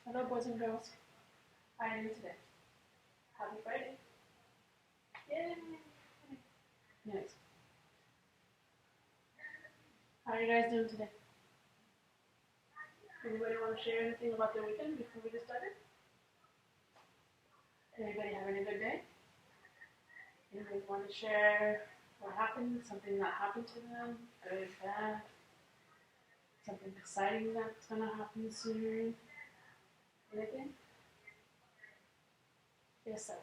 Hello, boys and girls. How are you doing today? Happy Friday. Yay! Nice. How are you guys doing today? Anybody want to share anything about their weekend before we get started? Anybody having a good day? Anybody want to share what happened? Something that happened to them? Good, bad? Something exciting that's going to happen soon? Anything? Yes, sirs.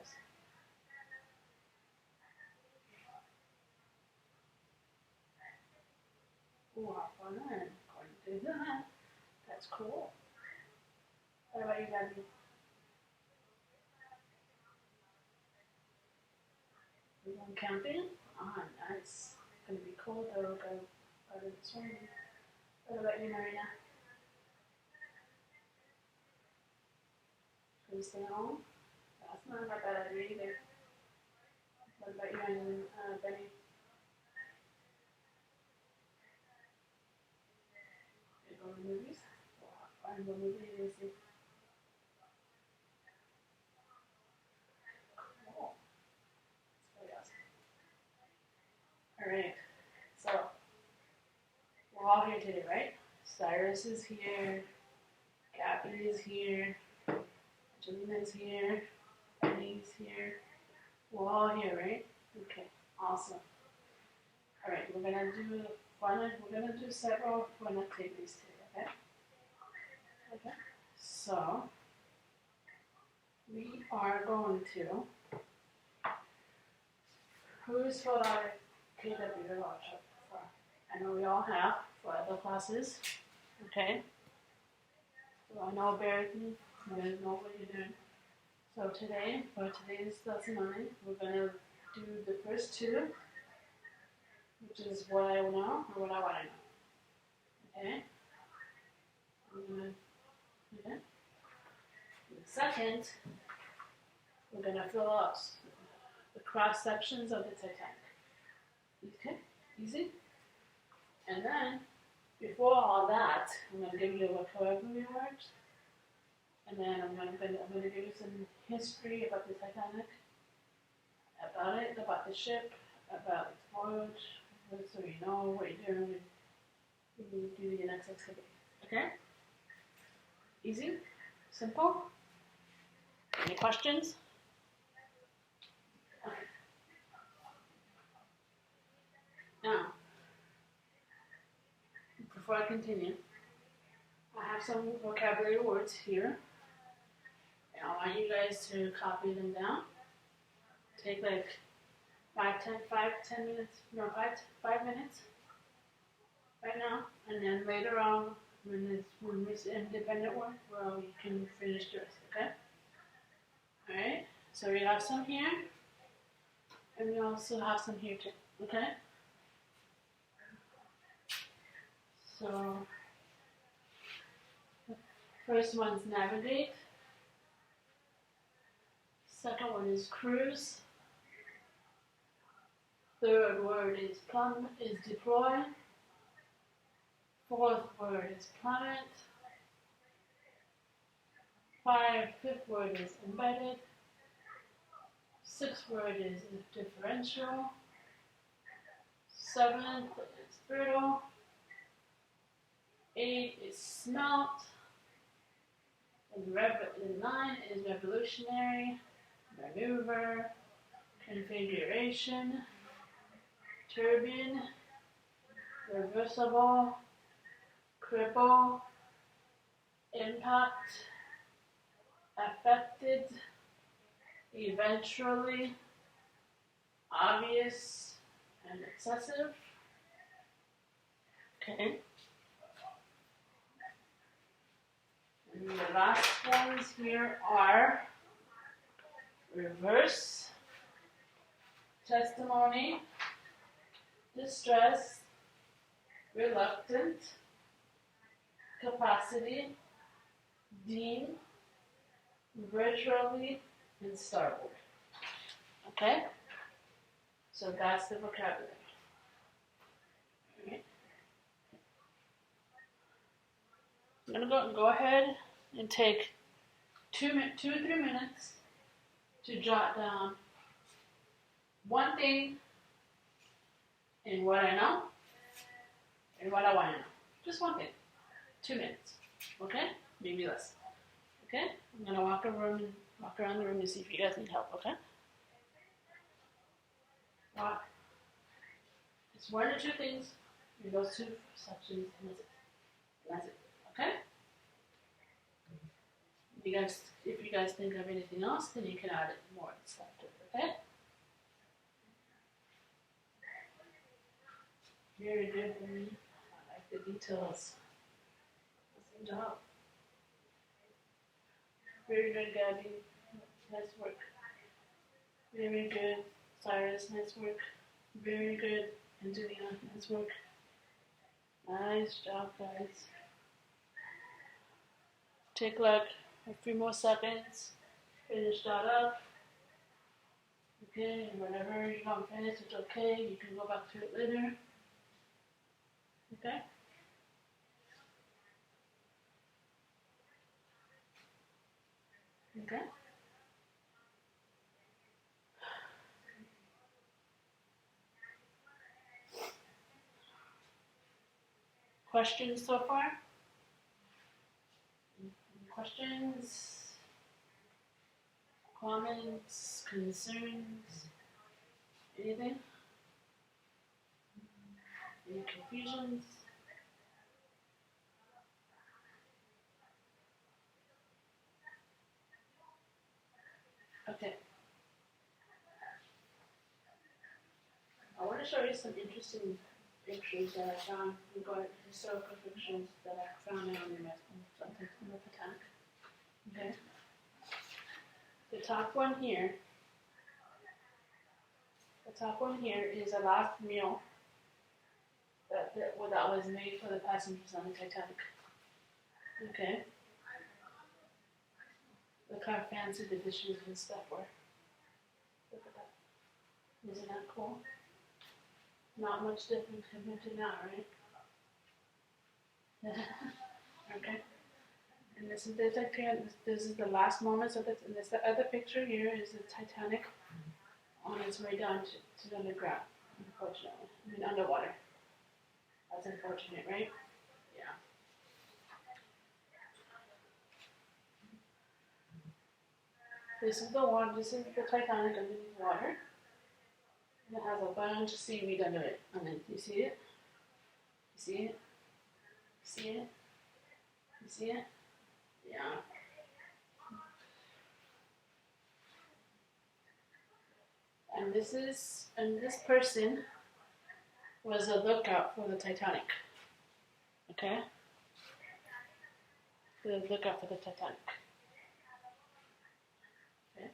Ooh, how fun. I'm going to do that. That's cool. What about you, Gabby? You going camping? Ah, nice. It's going to be cold though. Go out of the swimming. What about you, Marina? Can you stay home? That's not a bad idea either. What about you and Benny? You go to the movies? Find the movie and see. Cool. That's really awesome. Alright, so we're all here today, right? Cyrus is here, Gabby is here, Angelina's here, Benny's here. We're all here, right? Okay, awesome. Alright, we're gonna do several fun activities today, okay? Okay. So we are going to who's filled out a KW voucher before? I know we all have for other classes. Okay. So I know bear with me. You guys know what you're doing. So today, for today's lesson only, we're gonna do the first two, which is what I know or what I want to know. Okay? I'm gonna do that. The second, we're gonna fill out the cross sections of the Titanic. Okay? Easy? And then, before all that, I'm gonna give you a vocabulary words. And then I'm gonna give you some history about the Titanic, about the ship, about its voyage, so you know what you're doing when you do your next activity. Okay? Easy? Simple? Any questions? Okay. Now, before I continue, I have some vocabulary words here. And I want you guys to copy them down. Take like 10 minutes, no, 5 minutes right now. And then later on, when it's independent work, well, you can finish the rest, okay? Alright, so we have some here. And we also have some here too, okay? So, the first one's navigate. Second one is cruise. Third word is deploy. Fourth word is planet. Fifth word is embedded. Sixth word is differential. Seventh is brittle. 8 is smelt. And 9 is revolutionary, maneuver, configuration, turbine, reversible, cripple, impact, affected, eventually, obvious, and excessive. Okay. And the last ones here are reverse, testimony, distress, reluctant, capacity, deem, virtually, and starboard. Okay? So that's the vocabulary. Okay. I'm going to go ahead and take 2 or 3 minutes to jot down one thing in what I know and what I want to know. Just one thing. 2 minutes. Okay? Maybe less. Okay? I'm gonna walk around the room and see if you guys need help, okay? Walk. It's 1 or 2 things in those 2 sections, and that's it. Okay? If you guys think of anything else, then you can add more stuff to it, okay? Very good, Marie. I like the details. Good job. Very good, Gabby. Nice work. Very good, Cyrus. Nice work. Very good, Angelina. Nice work. Nice job, guys. Take like a few more seconds. Finish that up. Okay, and whenever you don't finish, it's okay. You can go back to it later. Okay? Okay? Questions so far? Questions? Comments? Concerns? Anything? Any confusions? Okay. I want to show you some interesting pictures that I found regarding historical pictures that I found on the Titanic. Okay. The top one here is a last meal that was made for the passengers on the Titanic. Okay. Look how fancy the dishes and stuff were. Look at that. Isn't that cool? Not much different compared to now, right? Okay. And this is the Titanic. This is the last moments of it. And this the other picture here is the Titanic on its way down to the underground. Unfortunately, I mean underwater. That's unfortunate, right? Yeah. This is the one. This is the Titanic underneath water. And it has a bunch of seaweed under it. And then you see it? You see it? You see it? You see it? Yeah. And this person was a lookout for the Titanic. Okay? The lookout for the Titanic. Okay?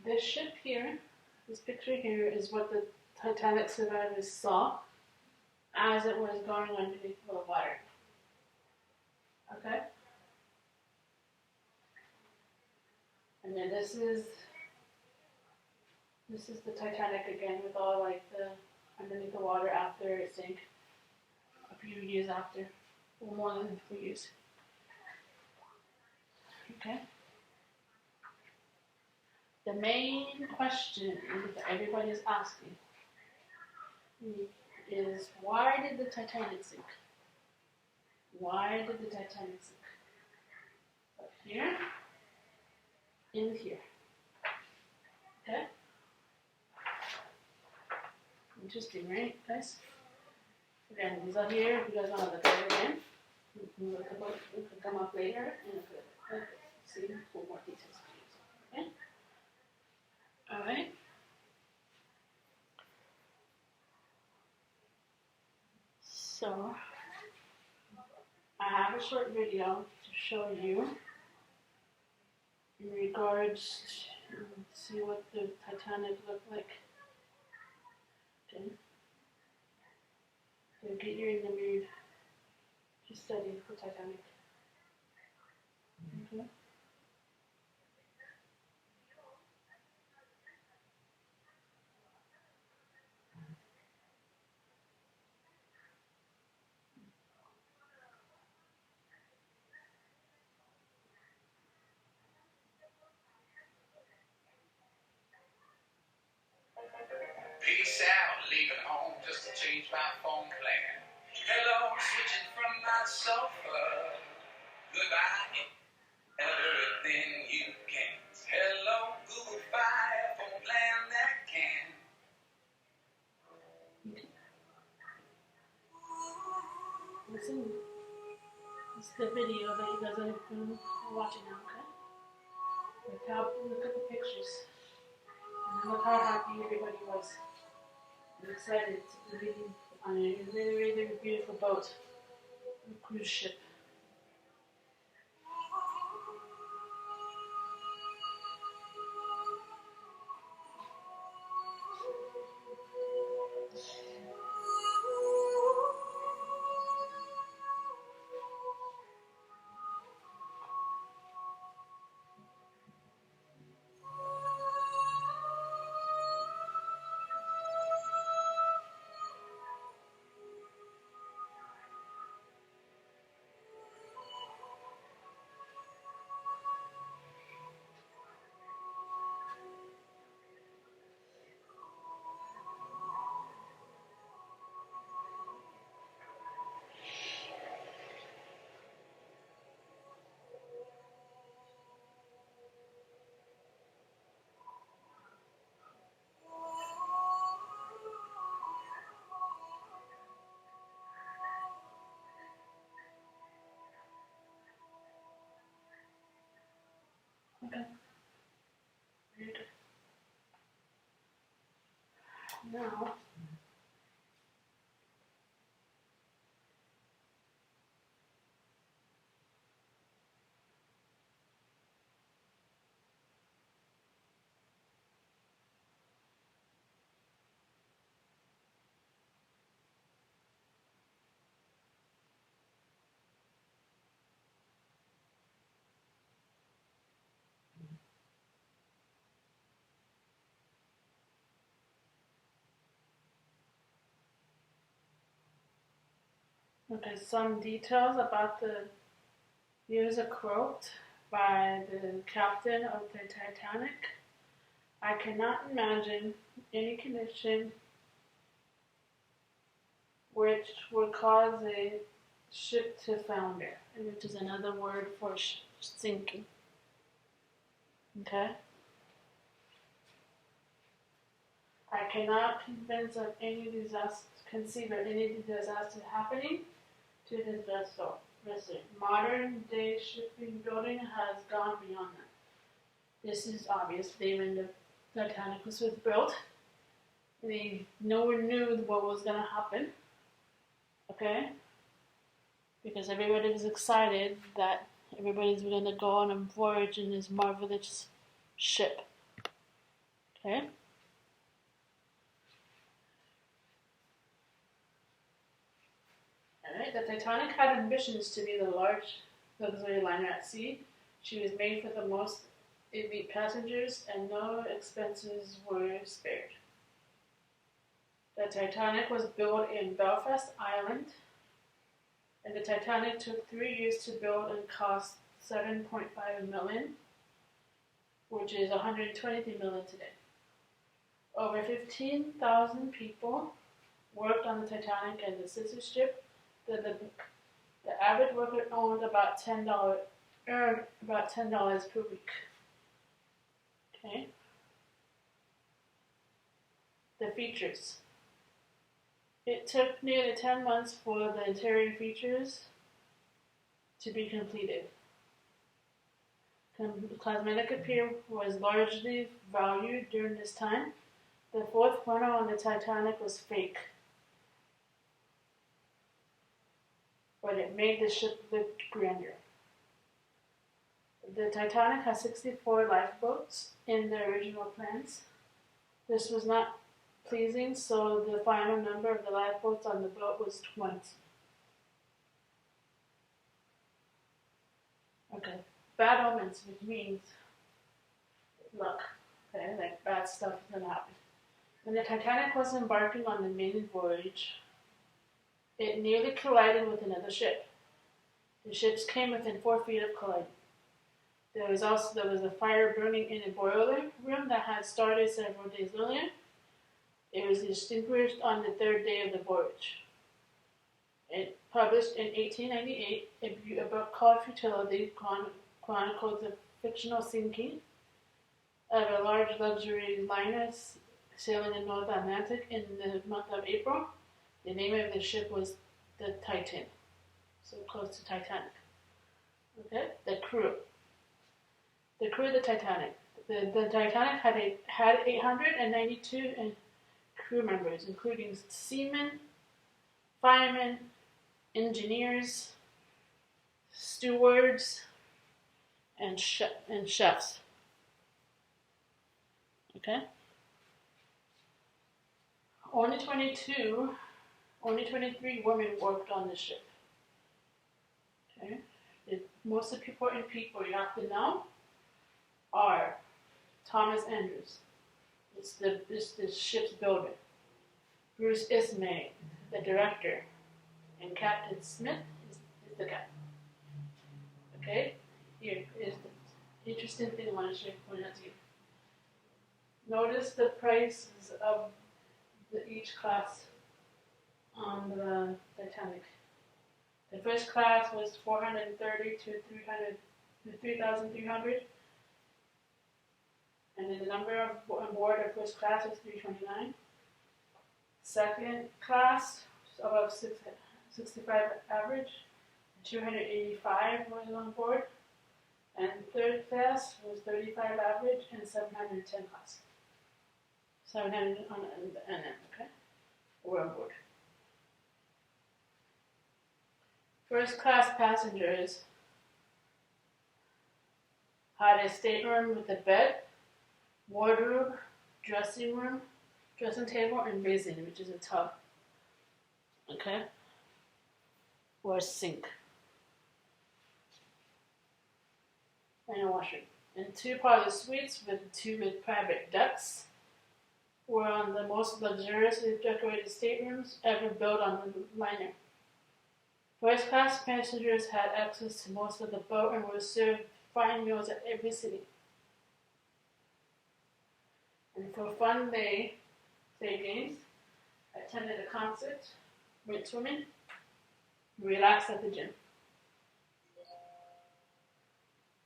This ship here, this picture here, is what the Titanic survivors saw as it was going underneath the water. Okay? And then this is the Titanic again with all like the underneath the water after it sank a few years after. Well, more than 3 years. Okay? The main question that everybody is asking is, why did the Titanic sink? Why did the Titanic sink? Up here, in here. Okay? Interesting, right, guys? Again, these are here. If you guys want to look at it again, you can come up later and look at it. See for more details. Okay? Alright? So, I have a short video to show you in regards to see what the Titanic looked like. Okay? So get you in the mood to study the Titanic. Okay? my phone plan. Hello, switching from my sofa. Goodbye, everything you can. Hello, Google Fi, phone plan that can. Listen, it's the video that you guys are watching now, okay? Look at the pictures. And look how happy everybody was. I'm excited to be leaving on a really, really beautiful boat, a cruise ship. Okay. Very good. Now, okay, some details about the here's a quote by the captain of the Titanic. I cannot imagine any condition which would cause a ship to founder, which is another word for sinking. Okay? I cannot conceive of any disaster happening to this vessel. Modern day shipping building has gone beyond that. This is obviously when the Titanic was built. No one knew what was going to happen. Okay? Because everybody was excited that everybody's going to go on a voyage in this marvelous ship. Okay? Alright, the Titanic had ambitions to be the large luxury liner at sea. She was made for the most elite passengers and no expenses were spared. The Titanic was built in Belfast, Ireland, and the Titanic took 3 years to build and cost $7.5 million, which is $123 million today. Over 15,000 people worked on the Titanic and the sister ship. The average worker earned about $10 per week. Okay. The features. It took nearly 10 months for the interior features to be completed. Cosmetic appeal was largely valued during this time. The fourth runner on the Titanic was fake, but it made the ship look grander. The Titanic had 64 lifeboats in the original plans. This was not pleasing, so the final number of the lifeboats on the boat was 20. Okay, bad omens, which means luck. Okay, like bad stuff is gonna happen. When the Titanic was embarking on the maiden voyage, it nearly collided with another ship. The ships came within 4 feet of colliding. There was a fire burning in a boiler room that had started several days earlier. It was distinguished on the third day of the voyage. It published in 1898 a book called Futility chronicles the fictional sinking of a large luxury liner sailing in North Atlantic in the month of April. The name of the ship was the Titan, so close to Titanic. Okay, the crew of the Titanic. The Titanic had 892 crew members, including seamen, firemen, engineers, stewards, and chefs. Okay. Only 23 women worked on the ship. Okay. The most important people you have to know are Thomas Andrews, it's the ship's builder. Bruce Ismay, the director, and Captain Smith is the captain. Okay, here is the interesting thing I want to point out to you. Notice the prices of each class on the Titanic. The first class was $430 to $3,300. And then the number on board of first class was 329. Second class, above 65 average, 285 was on board. And third class was 35 average and 710 class. 700 on NM, okay? Were on board. First class passengers had a stateroom with a bed, wardrobe, dressing table, and basin, which is a tub. Okay? Or a sink. And a washroom. And 2 parlor suites with private decks were on the most luxuriously decorated staterooms ever built on the liner. First class passengers had access to most of the boat and were served fine meals at every city. And for fun, they played games, attended a concert, went swimming, relaxed at the gym.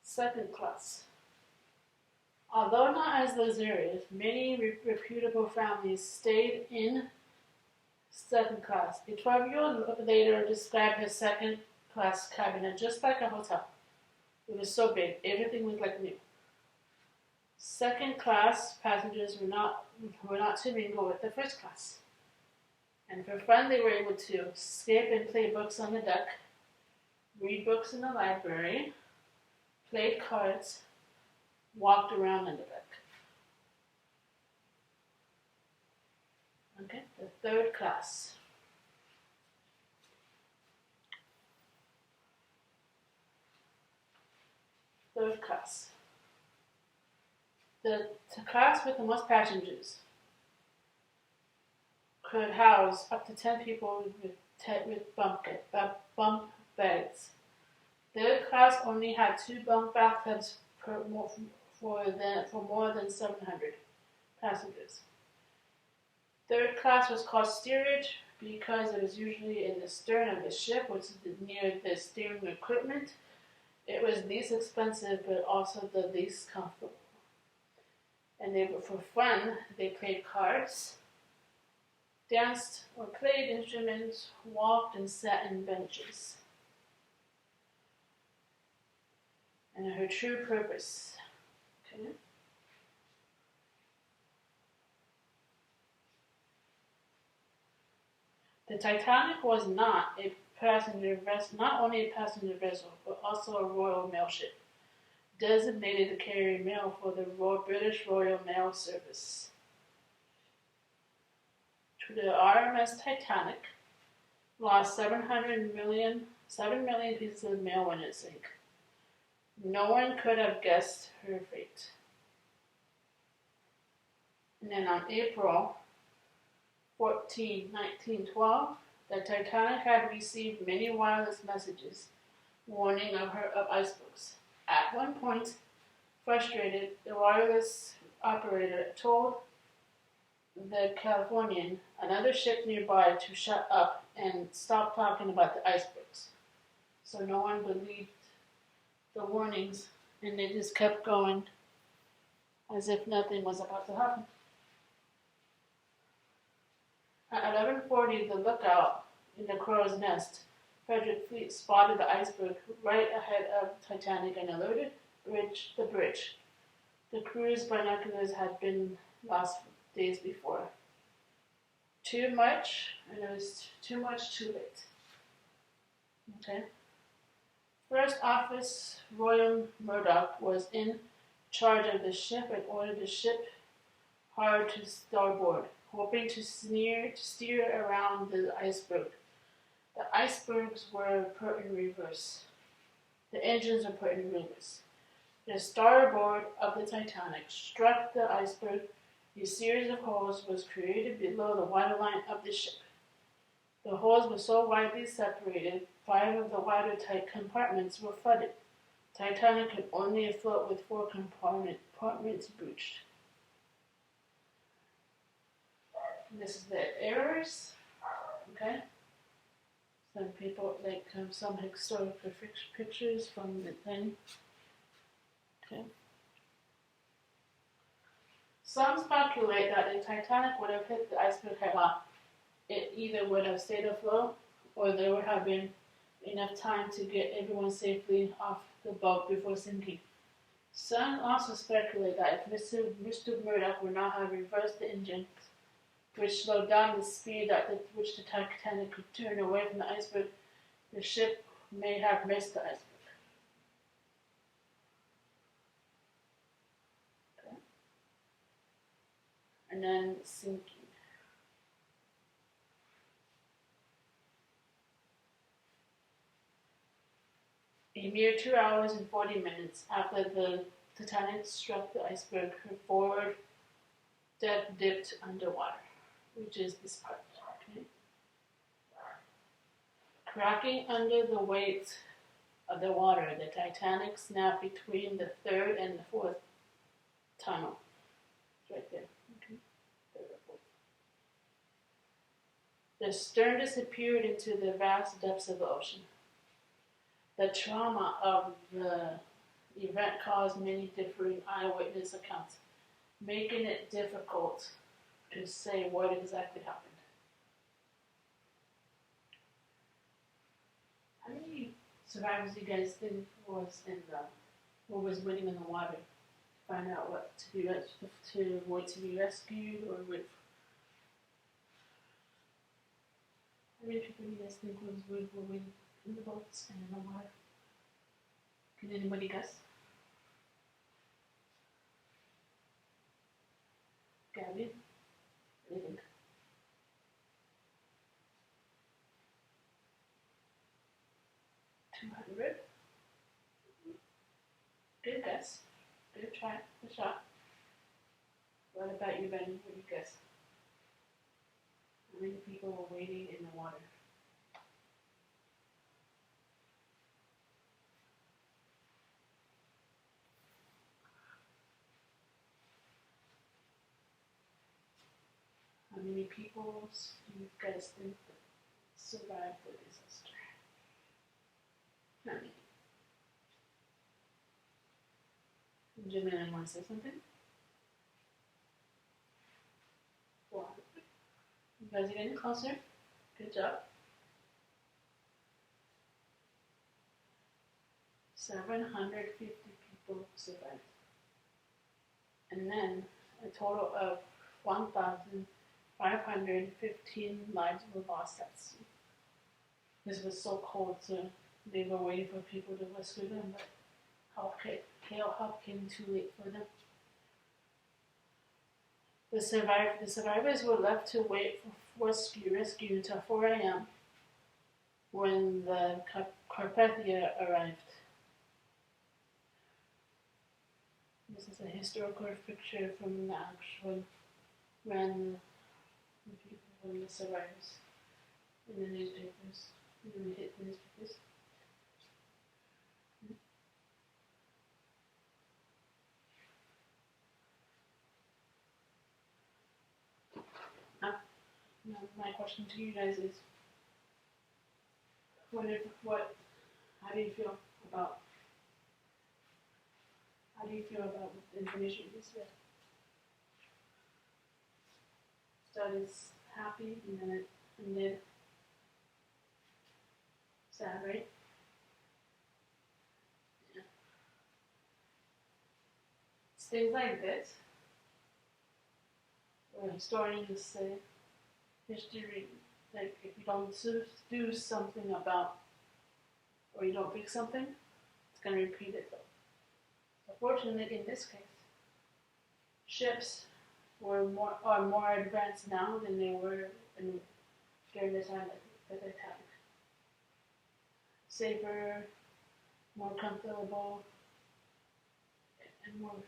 Second class. Although not as luxurious, many reputable families stayed in second class. A 12-year-old later described her second class cabin just like a hotel. It was so big, everything was like new. Second class passengers were not to mingle with the first class. And for fun, they were able to skip and play books on the deck, read books in the library, played cards, walked around on the deck. Okay, the third class. Third class. The class with the most passengers could house up to 10 people with bunk beds. Third class only had 2 bunk bathtubs for more than 700 passengers. Third class was called steerage because it was usually in the stern of the ship, which is near the steering equipment. It was least expensive, but also the least comfortable. And for fun, they played cards, danced or played instruments, walked and sat in benches. And her true purpose. Okay. The Titanic was not only a passenger vessel, but also a Royal Mail ship, designated to carry mail for the British Royal Mail Service. The RMS Titanic lost 7 million pieces of mail when it sank. No one could have guessed her fate. And then on April 14, 1912, the Titanic had received many wireless messages warning of icebergs. At one point, frustrated, the wireless operator told the Californian, another ship nearby, to shut up and stop talking about the icebergs. So no one believed the warnings, and they just kept going as if nothing was about to happen. At 11:40, the lookout in the crow's nest, Frederick Fleet, spotted the iceberg right ahead of Titanic and alerted the bridge. The crew's binoculars had been lost days before. Too much, and it was too much too late. Okay. First Officer Royal Murdoch was in charge of the ship and ordered the ship hard to starboard, hoping to steer around the iceberg. The icebergs were put in reverse. The engines were put in reverse. The starboard of the Titanic struck the iceberg. A series of holes was created below the waterline of the ship. The holes were so widely separated, 5 of the watertight compartments were flooded. Titanic could only afloat with 4 compartments breached. This is the errors. Okay. Some people some historical pictures from the thing. Okay. Some speculate that the Titanic would have hit the iceberg head on. It either would have stayed afloat, or there would have been enough time to get everyone safely off the boat before sinking. Some also speculate that if Mr. Murdoch would not have reversed the engine, which slowed down the speed at which the Titanic could turn away from the iceberg, the ship may have missed the iceberg. Okay. And then sinking. A mere 2 hours and 40 minutes after the Titanic struck the iceberg, her forward deck dipped underwater, which is this part. Okay. Cracking under the weight of the water, the Titanic snapped between the 3rd and the 4th tunnel. It's right there. Okay. 3rd or 4th. The stern disappeared into the vast depths of the ocean. The trauma of the event caused many differing eyewitness accounts, making it difficult to say what exactly happened. How many survivors do you guys think was winning in the water? Find out what to avoid to be rescued, or with. How many people do you guys think were winning in the boats and in the water? Can anybody guess? Gabby? What do you think? 200. Good guess. Good try. Good shot. What about you, Ben? What do you guess? How many people were waiting in the water? How many people do you guys think survived the disaster? How many? Jimmy, want to say something? Wow. You guys are getting closer. Good job. 750 people survived. And then a total of 1,515 lives were lost at sea. This was so cold, so they were waiting for people to rescue them, but help came too late for them. The survivors were left to wait for rescue until 4 a.m. when the Carpathia arrived. This is a historical picture from the actual when the survivors in the newspapers. And we hit the newspapers. Now, my question to you guys is, how do you feel about the information you just read? Started happy and then it ended sad, right? Yeah. It's things like this, where historians say history, like if you don't do something about, or you don't fix something, it's going to repeat itself. Unfortunately, in this case, ships are more advanced now than they were during the time of the Titanic. Safer, more comfortable, and more.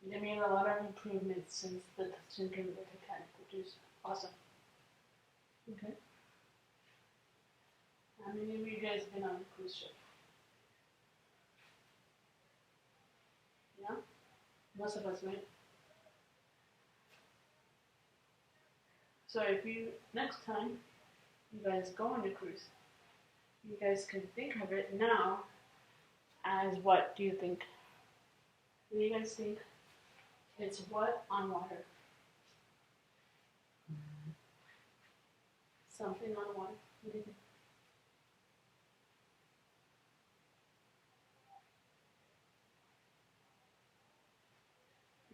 They made a lot of improvements since the sinking of the Titanic, which is awesome. Okay. How many of you guys have been on a cruise ship? Yeah? Most of us, right? So if you, next time you guys go on a cruise, you guys can think of it now as what do you think? What do you guys think? It's what on water? Something on water. What do you think?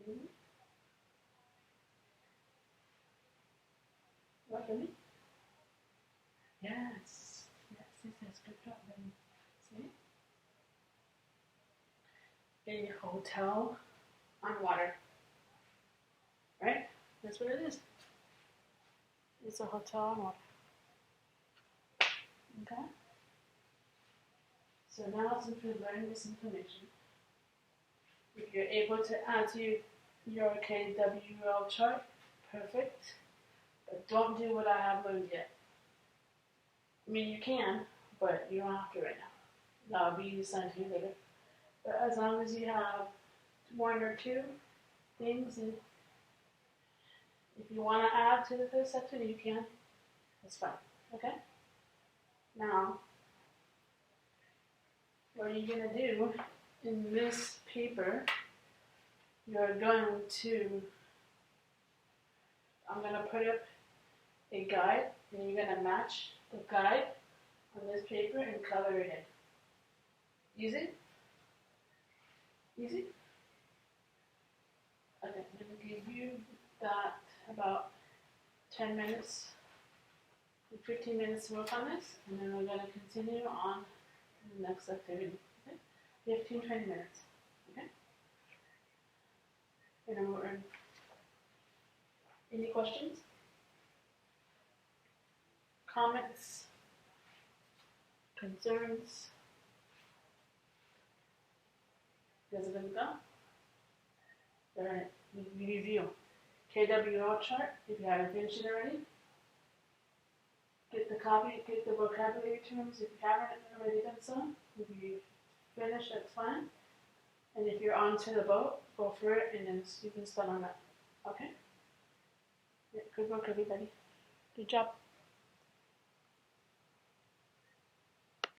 Mm-hmm. What, for me? Yes. Yes, good job, then. See? A hotel on water. Right? That's what it is. It's a hotel on water. Okay? So now since we learned this information, if you're able to add to your KWL chart, perfect. But don't do what I have learned yet. I mean, you can, but you don't have to right now. That'll be assigned to you later. But as long as you have one or two things, and if you want to add to the first section, you can. That's fine. Okay? Now, what are you going to do in this paper? You're going to, I'm going to put up a guide, and you're going to match the guide on this paper and color it in. Easy? Easy? Okay, I'm going to give you that about 10 minutes, 15 minutes to work on this, and then we're going to continue on to the next activity. Okay? 15-20 minutes. Okay? And then we're in. Any questions? Comments? Concerns? Does it go? Alright, we review. KWL chart, if you haven't finished it already. Get the copy, get the vocabulary terms if you haven't already done so. If you finish, that's fine. And if you're onto the boat, go for it and then you can start on that. Okay? Yeah, good work, everybody. Good job.